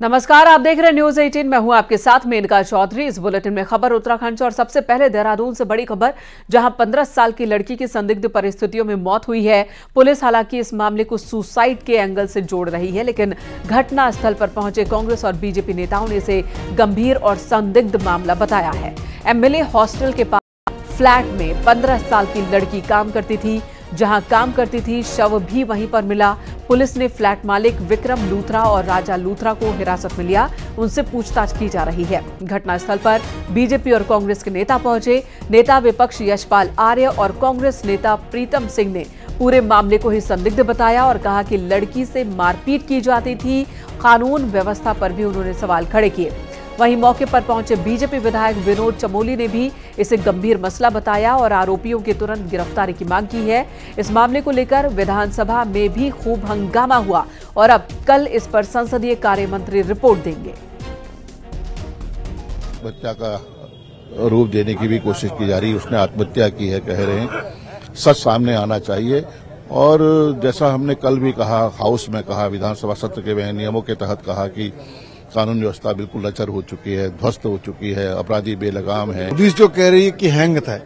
नमस्कार, आप देख रहे हैं न्यूज 18। मैं हूं आपके साथ मेनका चौधरी। इस बुलेटिन में खबर उत्तराखंड से और सबसे पहले देहरादून से बड़ी खबर, जहां 15 साल की लड़की की संदिग्ध परिस्थितियों में मौत हुई है। पुलिस हालांकि इस मामले को सुसाइड के एंगल से जोड़ रही है, लेकिन घटनास्थल पर पहुंचे कांग्रेस और बीजेपी नेताओं ने इसे गंभीर और संदिग्ध मामला बताया है। एमएलए हॉस्टल के पास फ्लैट में 15 साल की लड़की काम करती थी। जहां काम करती थी, शव भी वहीं पर मिला। पुलिस ने फ्लैट मालिक विक्रम लूथरा और राजा लूथरा को हिरासत में लिया। उनसे पूछताछ की जा रही है। घटनास्थल पर बीजेपी और कांग्रेस के नेता पहुंचे। नेता विपक्ष यशपाल आर्य और कांग्रेस नेता प्रीतम सिंह ने पूरे मामले को ही संदिग्ध बताया और कहा कि लड़की से मारपीट की जाती थी। कानून व्यवस्था पर भी उन्होंने सवाल खड़े किए। वहीं मौके पर पहुंचे बीजेपी विधायक विनोद चमोली ने भी इसे गंभीर मसला बताया और आरोपियों की तुरंत गिरफ्तारी की मांग की है। इस मामले को लेकर विधानसभा में भी खूब हंगामा हुआ और अब कल इस पर संसदीय कार्य मंत्री रिपोर्ट देंगे। बच्चा का रूप देने की भी कोशिश की जा रही है। उसने आत्महत्या की है, कह रहे हैं। सच सामने आना चाहिए। और जैसा हमने कल भी कहा, हाउस में कहा, विधानसभा सत्र के नियमों के तहत कहा कि कानून व्यवस्था बिल्कुल लचर हो चुकी है, ध्वस्त हो चुकी है, अपराधी बेलगाम है। पुलिस जो कह रही है कि हैंग था,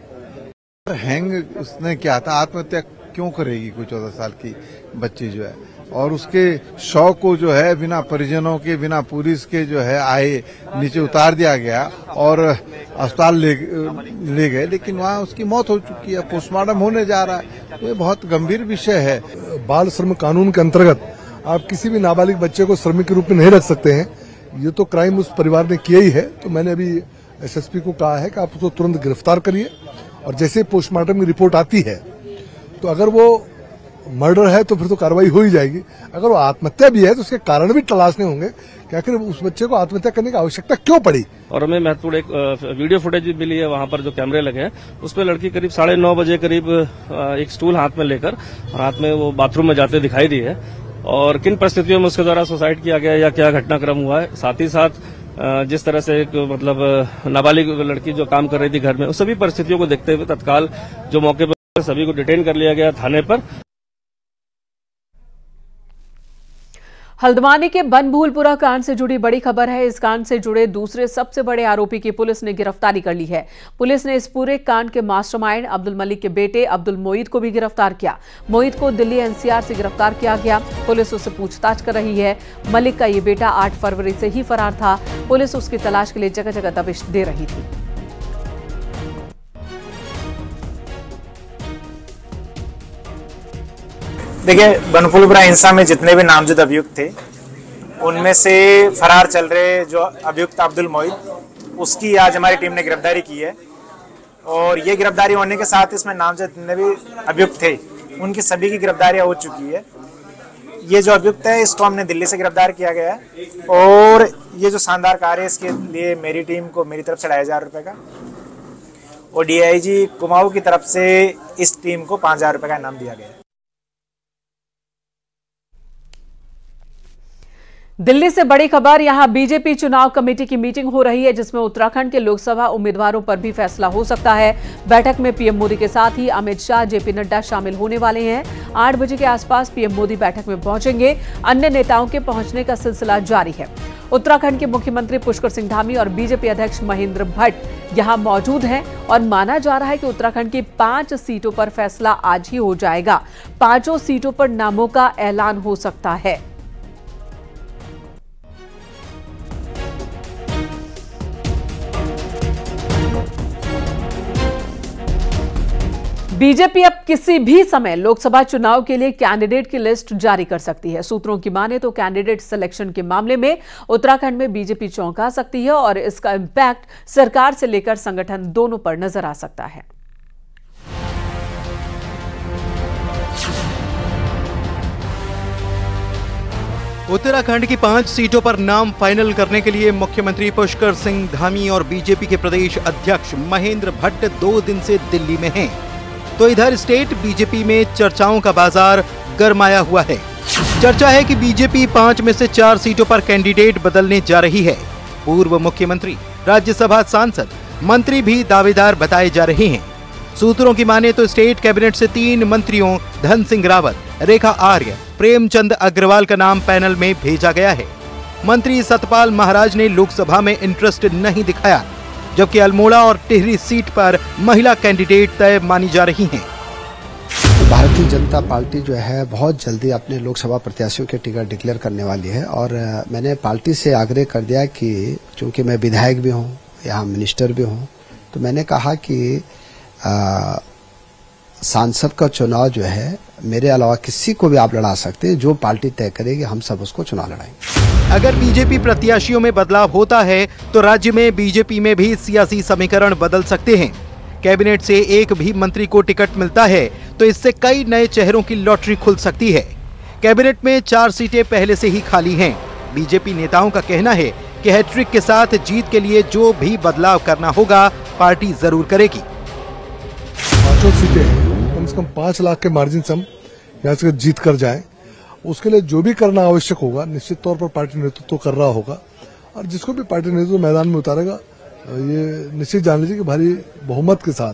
हैंग उसने क्या था, आत्महत्या क्यों करेगी कोई 14 साल की बच्ची जो है। और उसके शव को जो है बिना परिजनों के, बिना पुलिस के जो है आए नीचे उतार दिया गया और अस्पताल ले गए, लेकिन वहाँ उसकी मौत हो चुकी है। पोस्टमार्टम होने जा रहा है। तो ये बहुत गंभीर विषय है। बाल श्रम कानून के अंतर्गत आप किसी भी नाबालिग बच्चे को श्रमिक के रूप में नहीं रख सकते हैं। ये तो क्राइम उस परिवार ने किया ही है। तो मैंने अभी एसएसपी को कहा है कि आप उसको तुरंत गिरफ्तार करिए और जैसे पोस्टमार्टम की रिपोर्ट आती है तो अगर वो मर्डर है तो फिर तो कार्रवाई हो ही जाएगी। अगर वो आत्महत्या भी है तो उसके कारण भी तलाशने होंगे कि आखिर उस बच्चे को आत्महत्या करने की आवश्यकता क्यों पड़ी। और हमें महत्वपूर्ण एक वीडियो फुटेज भी मिली है। वहां पर जो कैमरे लगे हैं उस पर लड़की करीब 9:30 बजे करीब एक स्टूल हाथ में लेकर और हाथ में वो बाथरूम में जाते दिखाई दी है। और किन परिस्थितियों में उसके द्वारा सुसाइड किया गया या क्या घटनाक्रम हुआ है, साथ ही साथ जिस तरह से एक नाबालिग लड़की जो काम कर रही थी घर में, उस सभी परिस्थितियों को देखते हुए तत्काल जो मौके पर सभी को डिटेन कर लिया गया थाने पर। हल्द्वानी के बनभूलपुरा कांड से जुड़ी बड़ी खबर है। इस कांड से जुड़े दूसरे सबसे बड़े आरोपी की पुलिस ने गिरफ्तारी कर ली है। पुलिस ने इस पूरे कांड के मास्टरमाइंड अब्दुल मलिक के बेटे अब्दुल मोईद को भी गिरफ्तार किया। मोईद को दिल्ली एनसीआर से गिरफ्तार किया गया। पुलिस उससे पूछताछ कर रही है। मलिक का ये बेटा 8 फरवरी से ही फरार था। पुलिस उसकी तलाश के लिए जगह जगह दबिश दे रही थी। देखिए, बनभूलपुरा हिंसा में जितने भी नामजद अभियुक्त थे उनमें से फरार चल रहे जो अभियुक्त अब्दुल मोईद, उसकी आज हमारी टीम ने गिरफ्तारी की है। और ये गिरफ्तारी होने के साथ इसमें नामजद जितने भी अभियुक्त थे उनकी सभी की गिरफ्तारियां हो चुकी है। ये जो अभियुक्त है इसको हमने दिल्ली से गिरफ्तार किया गया है और ये जो शानदार कार्य है इसके लिए मेरी टीम को मेरी तरफ से 2,500 रुपये का और डीआईजी कुमाऊं की तरफ से इस टीम को 5,000 रुपये का इनाम दिया गया है। दिल्ली से बड़ी खबर, यहां बीजेपी चुनाव कमेटी की मीटिंग हो रही है, जिसमें उत्तराखंड के लोकसभा उम्मीदवारों पर भी फैसला हो सकता है। बैठक में पीएम मोदी के साथ ही अमित शाह, जेपी नड्डा शामिल होने वाले हैं। 8 बजे के आसपास पीएम मोदी बैठक में पहुंचेंगे। अन्य नेताओं के पहुंचने का सिलसिला जारी है। उत्तराखंड के मुख्यमंत्री पुष्कर सिंह धामी और बीजेपी अध्यक्ष महेंद्र भट्ट यहां मौजूद हैं और माना जा रहा है कि उत्तराखंड की 5 सीटों पर फैसला आज ही हो जाएगा। 5 सीटों पर नामों का ऐलान हो सकता है। बीजेपी अब किसी भी समय लोकसभा चुनाव के लिए कैंडिडेट की लिस्ट जारी कर सकती है। सूत्रों की माने तो कैंडिडेट सिलेक्शन के मामले में उत्तराखंड में बीजेपी चौंका सकती है और इसका इंपैक्ट सरकार से लेकर संगठन दोनों पर नजर आ सकता है। उत्तराखंड की 5 सीटों पर नाम फाइनल करने के लिए मुख्यमंत्री पुष्कर सिंह धामी और बीजेपी के प्रदेश अध्यक्ष महेंद्र भट्ट 2 दिन से दिल्ली में हैं। तो इधर स्टेट बीजेपी में चर्चाओं का बाजार गरमाया हुआ है। चर्चा है कि बीजेपी 5 में से 4 सीटों पर कैंडिडेट बदलने जा रही है। पूर्व मुख्यमंत्री, राज्यसभा सांसद, मंत्री भी दावेदार बताए जा रहे हैं। सूत्रों की माने तो स्टेट कैबिनेट से 3 मंत्रियों धन सिंह रावत, रेखा आर्य, प्रेमचंद अग्रवाल का नाम पैनल में भेजा गया है। मंत्री सतपाल महाराज ने लोकसभा में इंटरेस्ट नहीं दिखाया, जबकि अल्मोड़ा और टिहरी सीट पर महिला कैंडिडेट तय मानी जा रही हैं। भारतीय जनता पार्टी जो है बहुत जल्दी अपने लोकसभा प्रत्याशियों के टिकट डिक्लेयर करने वाली है और मैंने पार्टी से आग्रह कर दिया कि चूंकि मैं विधायक भी हूं, यहाँ मिनिस्टर भी हूं, तो मैंने कहा कि सांसद का चुनाव जो है मेरे अलावा किसी को भी आप लड़ा सकते हैं, जो पार्टी तय करेगी हम सब उसको चुनाव लड़ाएंगे। अगर बीजेपी प्रत्याशियों में बदलाव होता है तो राज्य में बीजेपी में भी सियासी समीकरण बदल सकते हैं। कैबिनेट से एक भी मंत्री को टिकट मिलता है तो इससे कई नए चेहरों की लॉटरी खुल सकती है। कैबिनेट में 4 सीटें पहले से ही खाली हैं। बीजेपी नेताओं का कहना है कि हैट्रिक के साथ जीत के लिए जो भी बदलाव करना होगा पार्टी जरूर करेगी। 5 सीटें हैं, कम से कम 5 लाख के मार्जिन से हम यहाँ से जीत कर जाएं। उसके लिए जो भी करना आवश्यक होगा निश्चित तौर पर पार्टी नेतृत्व कर रहा होगा और जिसको भी पार्टी नेतृत्व मैदान में उतारेगा ये निश्चित जान लीजिए कि भारी बहुमत के साथ,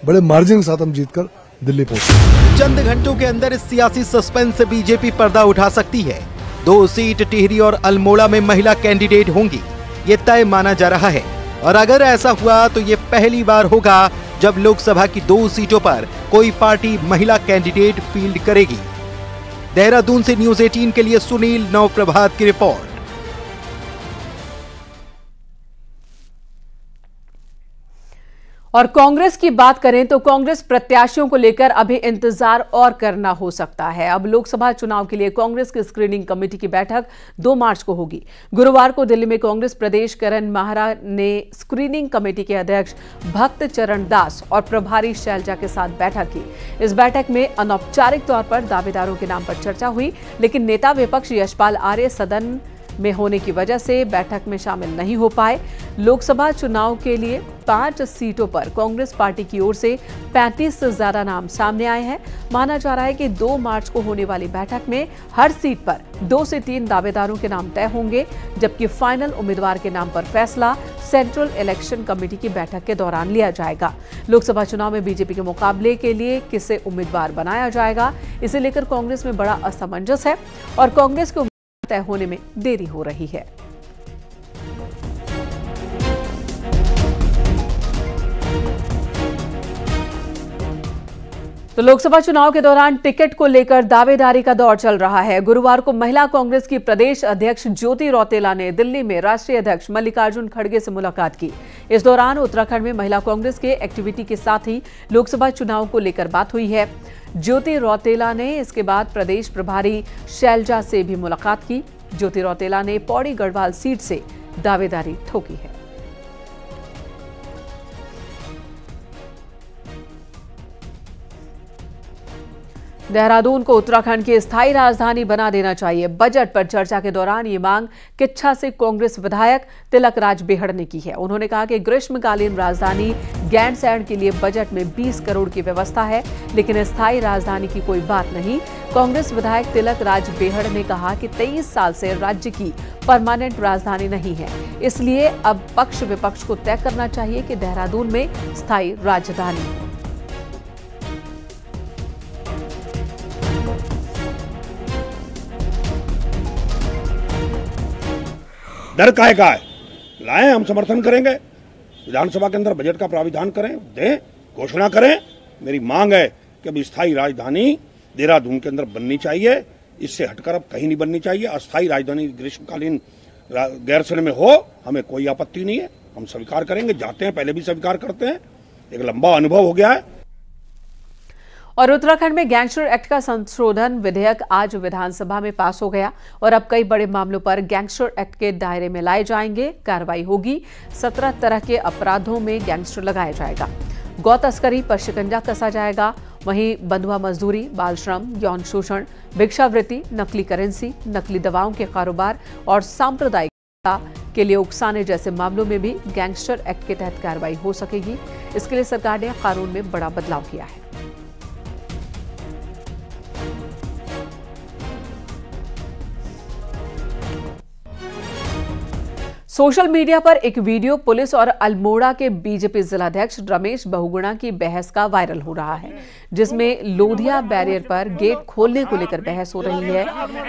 बड़े मार्जिन के साथ हम जीतकर दिल्ली पहुंचे। चंद घंटों के अंदर इस सियासी सस्पेंस से बीजेपी पर्दा उठा सकती है। 2 सीट टिहरी और अल्मोड़ा में महिला कैंडिडेट होंगी, ये तय माना जा रहा है। और अगर ऐसा हुआ तो ये पहली बार होगा जब लोकसभा की 2 सीटों पर कोई पार्टी महिला कैंडिडेट फील्ड करेगी। देहरादून से न्यूज़ 18 के लिए सुनील नवप्रभात की रिपोर्ट। और कांग्रेस की बात करें तो कांग्रेस प्रत्याशियों को लेकर अभी इंतजार और करना हो सकता है। अब लोकसभा चुनाव के लिए कांग्रेस की स्क्रीनिंग कमेटी की बैठक 2 मार्च को होगी। गुरुवार को दिल्ली में कांग्रेस प्रदेश करण महारा ने स्क्रीनिंग कमेटी के अध्यक्ष भक्त चरण दास और प्रभारी शैलजा के साथ बैठक की। इस बैठक में अनौपचारिक तौर पर दावेदारों के नाम पर चर्चा हुई, लेकिन नेता विपक्ष यशपाल आर्य सदन में होने की वजह से बैठक में शामिल नहीं हो पाए। लोकसभा चुनाव के लिए 5 सीटों पर कांग्रेस पार्टी की ओर से 35 से ज्यादा नाम सामने आए हैं। माना जा रहा है कि 2 मार्च को होने वाली बैठक में हर सीट पर 2 से 3 दावेदारों के नाम तय होंगे, जबकि फाइनल उम्मीदवार के नाम पर फैसला सेंट्रल इलेक्शन कमेटी की बैठक के दौरान लिया जाएगा। लोकसभा चुनाव में बीजेपी के मुकाबले के लिए किसे उम्मीदवार बनाया जाएगा, इसे लेकर कांग्रेस में बड़ा असमंजस है और कांग्रेस के तय होने में देरी हो रही है। तो लोकसभा चुनाव के दौरान टिकट को लेकर दावेदारी का दौर चल रहा है। गुरुवार को महिला कांग्रेस की प्रदेश अध्यक्ष ज्योति रौतेला ने दिल्ली में राष्ट्रीय अध्यक्ष मल्लिकार्जुन खड़गे से मुलाकात की। इस दौरान उत्तराखंड में महिला कांग्रेस के एक्टिविटी के साथ ही लोकसभा चुनाव को लेकर बात हुई है। ज्योति रौतेला ने इसके बाद प्रदेश प्रभारी शैलजा से भी मुलाकात की। ज्योति रौतेला ने पौड़ी गढ़वाल सीट से दावेदारी ठोकी है। देहरादून को उत्तराखंड की स्थायी राजधानी बना देना चाहिए। बजट पर चर्चा के दौरान ये मांग किच्छा से कांग्रेस विधायक तिलक राज बेहड़ ने की है। उन्होंने कहा कि ग्रीष्मकालीन राजधानी गैंडसैंड के लिए बजट में 20 करोड़ की व्यवस्था है, लेकिन स्थायी राजधानी की कोई बात नहीं। कांग्रेस विधायक तिलक राज बेहड़ ने कहा कि 23 साल से राज्य की परमानेंट राजधानी नहीं है, इसलिए अब पक्ष विपक्ष को तय करना चाहिए कि देहरादून में स्थायी राजधानी हो। डर काहे का है? लाएं, हम समर्थन करेंगे। विधानसभा के अंदर बजट का प्राविधान करें, दें, घोषणा करें। मेरी मांग है कि अब स्थायी राजधानी देहरादून के अंदर बननी चाहिए। इससे हटकर अब कहीं नहीं बननी चाहिए। अस्थायी राजधानी ग्रीष्मकालीन गैरसैंण में हो, हमें कोई आपत्ति नहीं है, हम स्वीकार करेंगे। जाते हैं, पहले भी स्वीकार करते हैं, एक लंबा अनुभव हो गया है। और उत्तराखंड में गैंगस्टर एक्ट का संशोधन विधेयक आज विधानसभा में पास हो गया और अब कई बड़े मामलों पर गैंगस्टर एक्ट के दायरे में लाए जाएंगे। कार्रवाई होगी। 17 तरह के अपराधों में गैंगस्टर लगाया जाएगा। गौ तस्करी पर शिकंजा कसा जाएगा। वहीं बंधुआ मजदूरी, बाल श्रम, यौन शोषण, भिक्षावृत्ति, नकली करेंसी, नकली दवाओं के कारोबार और सांप्रदायिकता के लिए उकसाने जैसे मामलों में भी गैंगस्टर एक्ट के तहत कार्रवाई हो सकेगी। इसके लिए सरकार ने कानून में बड़ा बदलाव किया है। सोशल मीडिया पर एक वीडियो पुलिस और अल्मोड़ा के बीजेपी जिलाध्यक्ष रमेश बहुगुणा की बहस का वायरल हो रहा है, जिसमें लोधिया बैरियर पर गेट खोलने को लेकर बहस हो रही है।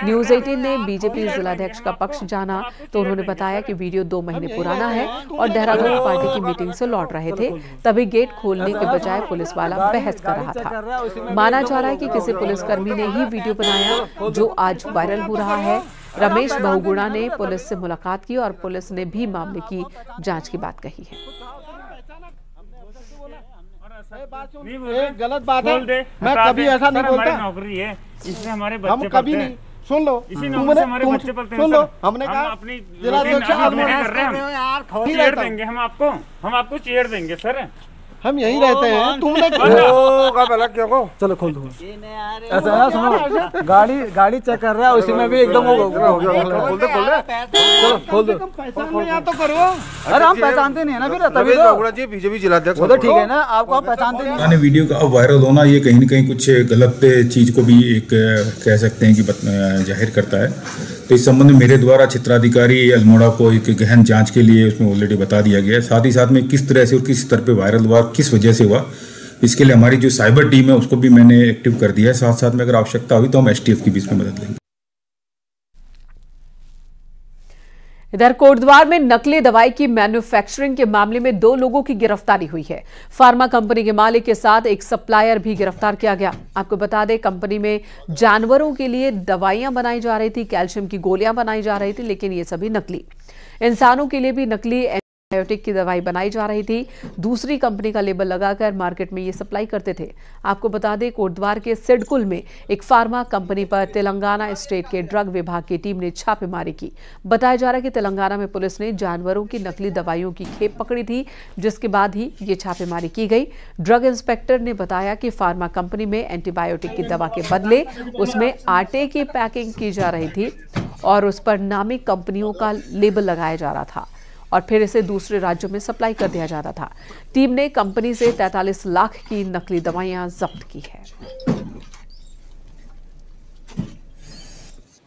न्यूज 18 ने बीजेपी जिलाध्यक्ष का पक्ष जाना तो उन्होंने बताया कि वीडियो 2 महीने पुराना है और देहरादून पार्टी की मीटिंग से लौट रहे थे, तभी गेट खोलने के बजाय पुलिस वाला बहस कर रहा था। माना जा रहा है कि किसी पुलिसकर्मी ने ही वीडियो बनाया जो आज वायरल हो रहा है। रमेश बहुगुणा ने पुलिस से मुलाकात की और पुलिस ने भी मामले की जांच की बात कही है। गलत बात है, मैं कभी ऐसा नहीं बोलता। नौकरी है, इसमें हमारे बच्चे हम कभी नहीं। सुन लो, सुन लो, हमने कहा अपनी जिलाध्यक्ष चेयर देंगे, हम आपको चेयर देंगे सर, हम यही रहते हैं। तुमने क्यों? चलो खोल दो। ऐसा है, सुनो, गाड़ी चेक कर रहा है, उसी में भी एकदम हो गया। खोल दो। तो करो। अरे हम पहचानते नहीं है ना, फिर तभी तो बीजेपी जिलाध्यक्ष तो ठीक है ना, आपको हम पहचानते नहीं। वीडियो का अब वायरल होना ये कहीं न कहीं कुछ गलत चीज को भी एक कह सकते हैं कि जाहिर करता है। तो इस संबंध में मेरे द्वारा क्षेत्राधिकारी अल्मोड़ा को एक गहन जांच के लिए उसमें ऑलरेडी बता दिया गया है। साथ ही साथ में किस तरह से और किस स्तर पे वायरल हुआ, किस वजह से हुआ, इसके लिए हमारी जो साइबर टीम है उसको भी मैंने एक्टिव कर दिया है। साथ साथ में अगर आवश्यकता हुई तो हम STF की भी इसमें मदद लेंगे। इधर कोटद्वार में नकली दवाई की मैन्युफैक्चरिंग के मामले में 2 लोगों की गिरफ्तारी हुई है। फार्मा कंपनी के मालिक के साथ एक सप्लायर भी गिरफ्तार किया गया। आपको बता दें, कंपनी में जानवरों के लिए दवाइयां बनाई जा रही थी, कैल्शियम की गोलियां बनाई जा रही थी, लेकिन ये सभी नकली। इंसानों के लिए भी नकली एंटीबायोटिक की दवाई बनाई जा रही थी। दूसरी कंपनी का लेबल लगाकर मार्केट में ये सप्लाई करते थे। आपको बता दें, कोटद्वार के सिडकुल में एक फार्मा कंपनी पर तेलंगाना स्टेट के ड्रग विभाग की टीम ने छापेमारी की। बताया जा रहा है कि तेलंगाना में पुलिस ने जानवरों की नकली दवाइयों की खेप पकड़ी थी, जिसके बाद ही ये छापेमारी की गई। ड्रग इंस्पेक्टर ने बताया कि फार्मा कंपनी में एंटीबायोटिक की दवा के बदले उसमें आटे की पैकिंग की जा रही थी और उस पर नामी कंपनियों का लेबल लगाया जा रहा था और फिर इसे दूसरे राज्यों में सप्लाई कर दिया जाता था। टीम ने कंपनी से 43 लाख की नकली दवाइयां जब्त की है।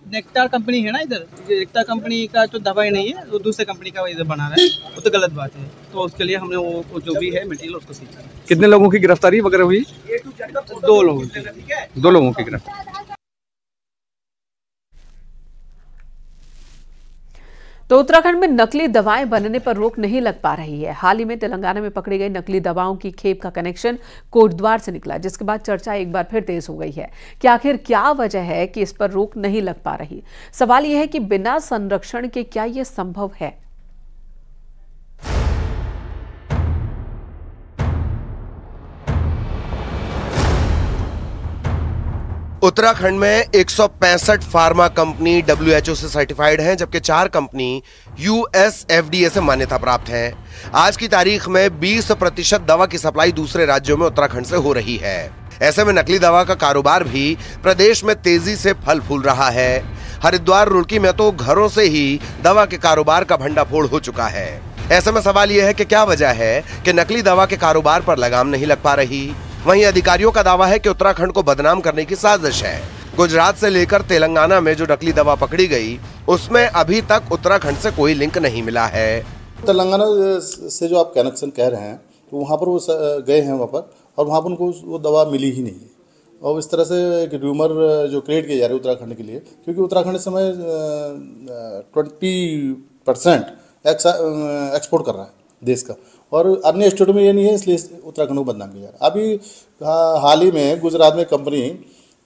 नेक्टार कंपनी है ना, इधर नेक्टार कंपनी का तो दवाई नहीं है, वो दूसरे कंपनी का इधर बना रहा है, वो तो गलत बात है। तो उसके लिए हमने वो जो भी है मटेरियल उसको सीखा। कितने लोगों की गिरफ्तारी वगैरह हुई? 2 लोगों की गिरफ्तारी। तो उत्तराखंड में नकली दवाएं बनने पर रोक नहीं लग पा रही है। हाल ही में तेलंगाना में पकड़ी गई नकली दवाओं की खेप का कनेक्शन कोटद्वार से निकला, जिसके बाद चर्चा एक बार फिर तेज हो गई है कि आखिर क्या वजह है कि इस पर रोक नहीं लग पा रही। सवाल यह है कि बिना संरक्षण के क्या यह संभव है? उत्तराखंड में 165 फार्मा कंपनी WHO से सर्टिफाइड हैं, जबकि 4 कंपनी US FDA से मान्यता प्राप्त हैं। आज की तारीख में 20% दवा की सप्लाई दूसरे राज्यों में उत्तराखंड से हो रही है। ऐसे में नकली दवा का कारोबार भी प्रदेश में तेजी से फल फूल रहा है। हरिद्वार, रुड़की में तो घरों से ही दवा के कारोबार का भंडाफोड़ हो चुका है। ऐसे में सवाल यह है कि क्या वजह है कि नकली दवा के कारोबार पर लगाम नहीं लग पा रही। वहीं अधिकारियों का दावा है कि उत्तराखंड को बदनाम करने की साजिश है। गुजरात से लेकर तेलंगाना में जो नकली दवा पकड़ी गई, उसमें अभी तक उत्तराखंड से कोई लिंक नहीं मिला है। तेलंगाना से जो आप कनेक्शन कह रहे हैं, तो वहाँ पर वो गए हैं वहाँ पर, और वहाँ पर उनको वो दवा मिली ही नहीं है। और इस तरह से एक र्यूमर जो क्रिएट किया जा रहा है उत्तराखंड के लिए, क्योंकि उत्तराखंड इस समय 20% एक्सपोर्ट कर रहा है देश का, और अन्य स्टेटों में ये नहीं है, इसलिए उत्तराखंड को बदनाम किया जा रहा है। अभी हाल ही में गुजरात में कंपनी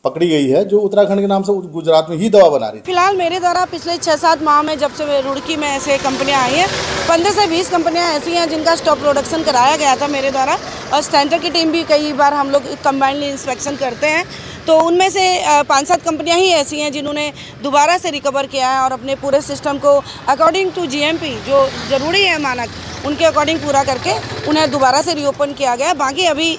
पकड़ी गई है जो उत्तराखंड के नाम से गुजरात में ही दवा बना रही थी। फिलहाल मेरे द्वारा पिछले 6-7 माह में, जब से रुड़की में ऐसे कंपनियां आई हैं, 15 से 20 कंपनियां ऐसी हैं जिनका स्टॉक प्रोडक्शन कराया गया था मेरे द्वारा, और स्टैंडर्ड की टीम भी कई बार हम लोग कंबाइंडली इंस्पेक्शन करते हैं। तो उनमें से 5-7 कंपनियां ही ऐसी हैं जिन्होंने दोबारा से रिकवर किया है और अपने पूरे सिस्टम को अकॉर्डिंग टू GMP जो ज़रूरी है मानक, उनके अकॉर्डिंग पूरा करके उन्हें दोबारा से रीओपन किया गया। बाकी अभी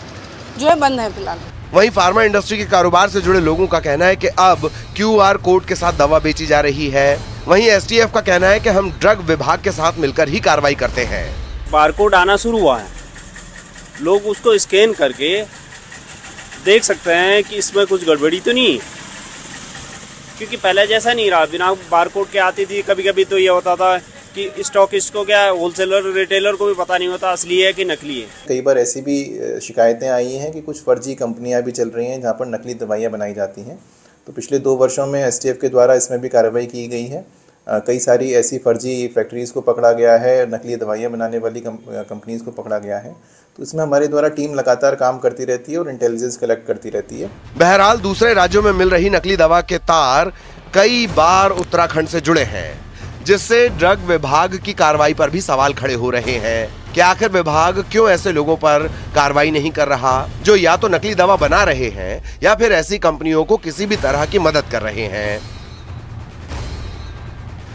जो है बंद है फिलहाल। वहीं फार्मा इंडस्ट्री के कारोबार से जुड़े लोगों का कहना है कि अब QR कोड के साथ दवा बेची जा रही है। वहीं STF का कहना है कि हम ड्रग विभाग के साथ मिलकर ही कार्रवाई करते हैं। बारकोड आना शुरू हुआ है, लोग उसको स्कैन करके देख सकते हैं कि इसमें कुछ गड़बड़ी तो नहीं है, क्योंकि पहले जैसा नहीं रहा। बिना बारकोड के आती थी, कभी कभी तो ये होता था कि स्टॉकिस्ट को क्या होलसेलर रिटेलर को भी पता नहीं होता असली है कि नकली है। कई बार ऐसी भी शिकायतें आई हैं कि कुछ फर्जी कंपनियां भी चल रही हैं जहां पर नकली दवाइयां बनाई जाती हैं। तो पिछले 2 वर्षों में एसटीएफ के द्वारा इसमें भी कार्रवाई की गई है। कई सारी ऐसी फर्जी फैक्ट्रीज़ को पकड़ा गया है, नकली दवाइयाँ बनाने वाली कंपनीज़ को पकड़ा गया है। तो इसमें हमारे द्वारा टीम लगातार काम करती रहती है और इंटेलिजेंस कलेक्ट करती रहती है। बहरहाल दूसरे राज्यों में मिल रही नकली दवा के तार कई बार उत्तराखंड से जुड़े हैं, जिससे ड्रग विभाग की कार्रवाई पर भी सवाल खड़े हो रहे हैं कि आखिर विभाग क्यों ऐसे लोगों पर कार्रवाई नहीं कर रहा जो या तो नकली दवा बना रहे हैं या फिर ऐसी कंपनियों को किसी भी तरह की मदद कर रहे हैं।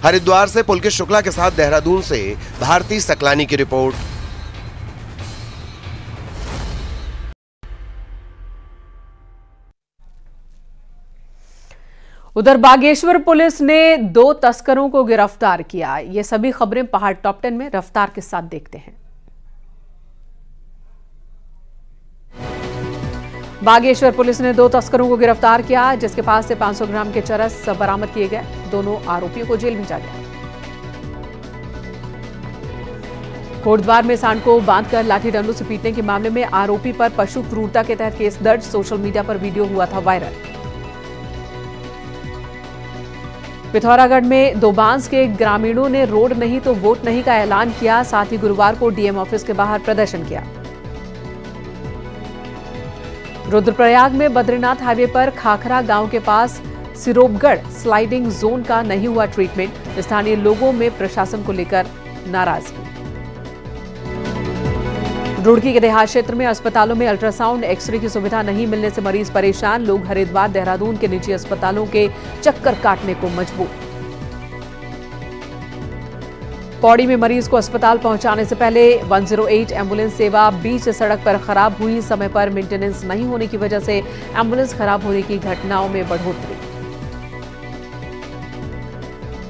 हरिद्वार से पुलकेश शुक्ला के साथ देहरादून से भारती सकलानी की रिपोर्ट। उधर बागेश्वर पुलिस ने 2 तस्करों को गिरफ्तार किया। ये सभी खबरें पहाड़ टॉप 10 में रफ्तार के साथ देखते हैं। बागेश्वर पुलिस ने 2 तस्करों को गिरफ्तार किया, जिसके पास से 500 ग्राम के चरस बरामद किए गए। दोनों आरोपियों को जेल भेजा गया। कोटद्वार में सांड को बांधकर लाठी डंडों से पीटने के मामले में आरोपी पर पशु क्रूरता के तहत केस दर्ज। सोशल मीडिया पर वीडियो हुआ था वायरल। पिथौरागढ़ में दोबांस के ग्रामीणों ने रोड नहीं तो वोट नहीं का ऐलान किया। साथ ही गुरुवार को डीएम ऑफिस के बाहर प्रदर्शन किया। रुद्रप्रयाग में बद्रीनाथ हाईवे पर खाखरा गांव के पास सिरोबगढ़ स्लाइडिंग जोन का नहीं हुआ ट्रीटमेंट। स्थानीय लोगों में प्रशासन को लेकर नाराजगी। रुड़की के देहात क्षेत्र में अस्पतालों में अल्ट्रासाउंड एक्सरे की सुविधा नहीं मिलने से मरीज परेशान। लोग हरिद्वार देहरादून के निजी अस्पतालों के चक्कर काटने को मजबूर। पौड़ी में मरीज को अस्पताल पहुंचाने से पहले 108 एम्बुलेंस सेवा बीच सड़क पर खराब हुई। समय पर मेंटेनेंस नहीं होने की वजह से एम्बुलेंस खराब होने की घटनाओं में बढ़ोतरी।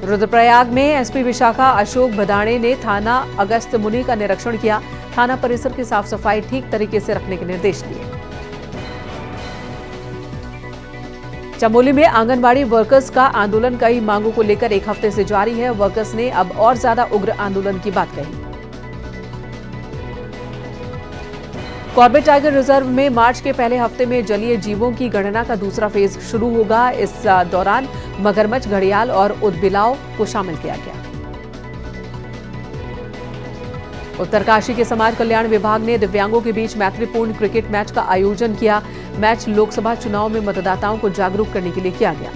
रुद्रप्रयाग में एसपी विशाखा अशोक भदाणे ने थाना अगस्त मुनि का निरीक्षण किया। थाना परिसर की साफ सफाई ठीक तरीके से रखने के निर्देश दिए। चमोली में आंगनबाड़ी वर्कर्स का आंदोलन कई मांगों को लेकर 1 हफ्ते से जारी है। वर्कर्स ने अब और ज्यादा उग्र आंदोलन की बात कही। कॉर्बेट टाइगर रिजर्व में मार्च के पहले हफ्ते में जलीय जीवों की गणना का दूसरा फेज शुरू होगा। इस दौरान मगरमच्छ, घड़ियाल और उदबिलाव को शामिल किया गया। उत्तरकाशी के समाज कल्याण विभाग ने दिव्यांगों के बीच मैत्रीपूर्ण क्रिकेट मैच का आयोजन किया। मैच लोकसभा चुनाव में मतदाताओं को जागरूक करने के लिए किया गया।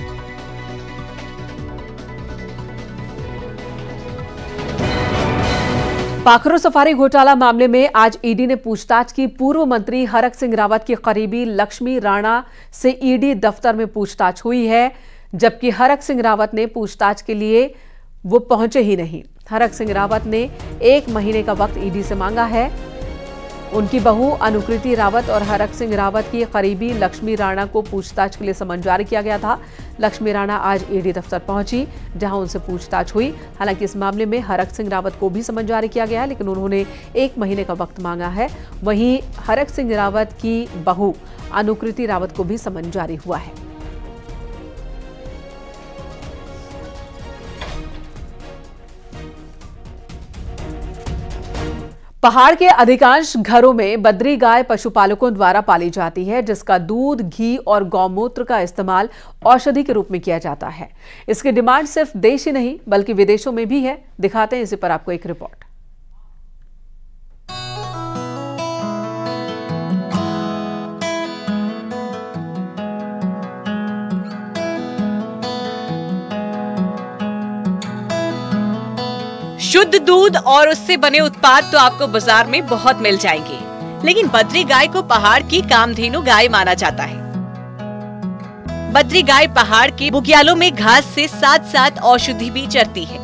पाखरू सफारी घोटाला मामले में आज ईडी ने पूछताछ की। पूर्व मंत्री हरक सिंह रावत की करीबी लक्ष्मी राणा से ईडी दफ्तर में पूछताछ हुई है, जबकि हरक सिंह रावत ने पूछताछ के लिए वो पहुंचे ही नहीं। हरक सिंह रावत ने 1 महीने का वक्त ईडी से मांगा है। उनकी बहू अनुकृति रावत और हरक सिंह रावत की करीबी लक्ष्मी राणा को पूछताछ के लिए समन जारी किया गया था। लक्ष्मी राणा आज ईडी दफ्तर पहुंची, जहां उनसे पूछताछ हुई। हालांकि इस मामले में हरक सिंह रावत को भी समन जारी किया गया है, लेकिन उन्होंने 1 महीने का वक्त मांगा है। वहीं हरक सिंह रावत की बहू अनुकृति रावत को भी समन जारी हुआ है। पहाड़ के अधिकांश घरों में बद्री गाय पशुपालकों द्वारा पाली जाती है, जिसका दूध, घी और गौमूत्र का इस्तेमाल औषधि के रूप में किया जाता है। इसकी डिमांड सिर्फ देश ही नहीं बल्कि विदेशों में भी है। दिखाते हैं इसी पर आपको एक रिपोर्ट। शुद्ध दूध और उससे बने उत्पाद तो आपको बाजार में बहुत मिल जाएंगे, लेकिन बद्री गाय को पहाड़ की कामधेनु गाय माना जाता है। बद्री गाय पहाड़ के बुग्यालों में घास से साथ साथ औषधि भी चरती है,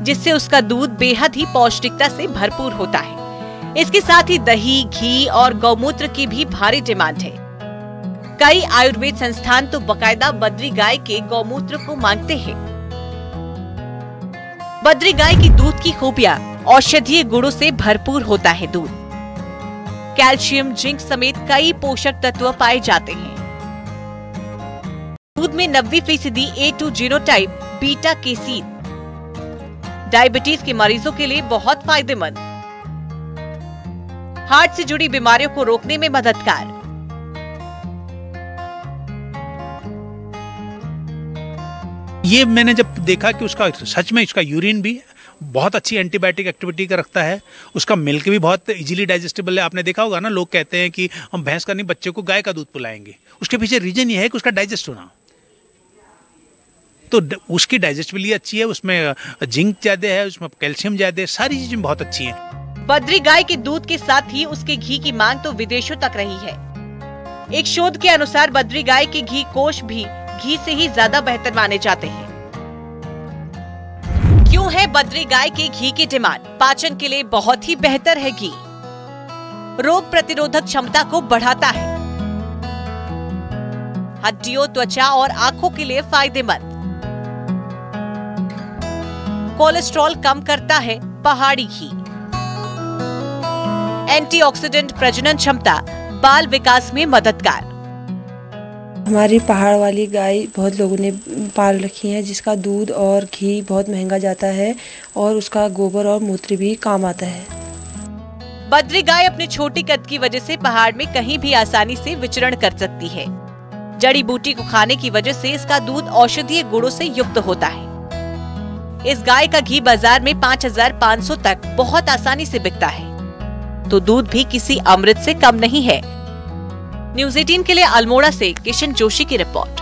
जिससे उसका दूध बेहद ही पौष्टिकता से भरपूर होता है। इसके साथ ही दही, घी और गौमूत्र की भी भारी डिमांड है। कई आयुर्वेद संस्थान तो बकायदा बद्री गाय के गौमूत्र को मांगते हैं। बद्री गाय की दूध की खूबियां औषधीय गुणों से भरपूर होता है। दूध कैल्शियम, जिंक समेत कई पोषक तत्व पाए जाते हैं। दूध में 90% A2 genotype beta casein, diabetes के मरीजों के लिए बहुत फायदेमंद, हार्ट से जुड़ी बीमारियों को रोकने में मददगार। ये मैंने जब देखा कि उसका सच में इसका यूरिन भी बहुत अच्छी एंटीबायोटिक एक्टिविटी का रखता है, उसका मिल्क भी बहुत इजीली डाइजेस्टेबल है। आपने देखा होगा ना, लोग कहते हैं कि हम भैंस का नहीं बच्चे को गाय का दूध पिलाएंगे, उसके पीछे रीजन ये है कि उसका डाइजेस्ट होना, तो उसकी डाइजेस्टिबिलिटी अच्छी है, उसमें जिंक ज्यादा है, उसमें कैल्शियम ज्यादा है, सारी चीजें बहुत अच्छी हैं। बद्री गाय के दूध के साथ ही उसके घी की मांग तो विदेशों तक रही है। एक शोध के अनुसार बद्री गाय के घी कोश भी घी से ही ज्यादा बेहतर माने जाते हैं। क्यों है बद्री गाय के घी की डिमांड? पाचन के लिए बहुत ही बेहतर है घी, रोग प्रतिरोधक क्षमता को बढ़ाता है, हड्डियों, त्वचा और आंखों के लिए फायदेमंद, कोलेस्ट्रॉल कम करता है पहाड़ी घी, एंटीऑक्सीडेंट प्रजनन क्षमता, बाल विकास में मददगार। हमारी पहाड़ वाली गाय बहुत लोगों ने पाल रखी है, जिसका दूध और घी बहुत महंगा जाता है और उसका गोबर और मूत्र भी काम आता है। बद्री गाय अपनी छोटी कद की वजह से पहाड़ में कहीं भी आसानी से विचरण कर सकती है। जड़ी बूटी को खाने की वजह से इसका दूध औषधीय गुणों से युक्त होता है। इस गाय का घी बाजार में 5,500 तक बहुत आसानी से बिकता है, तो दूध भी किसी अमृत से कम नहीं है। न्यूज़ 18 के लिए अल्मोड़ा से किशन जोशी की रिपोर्ट।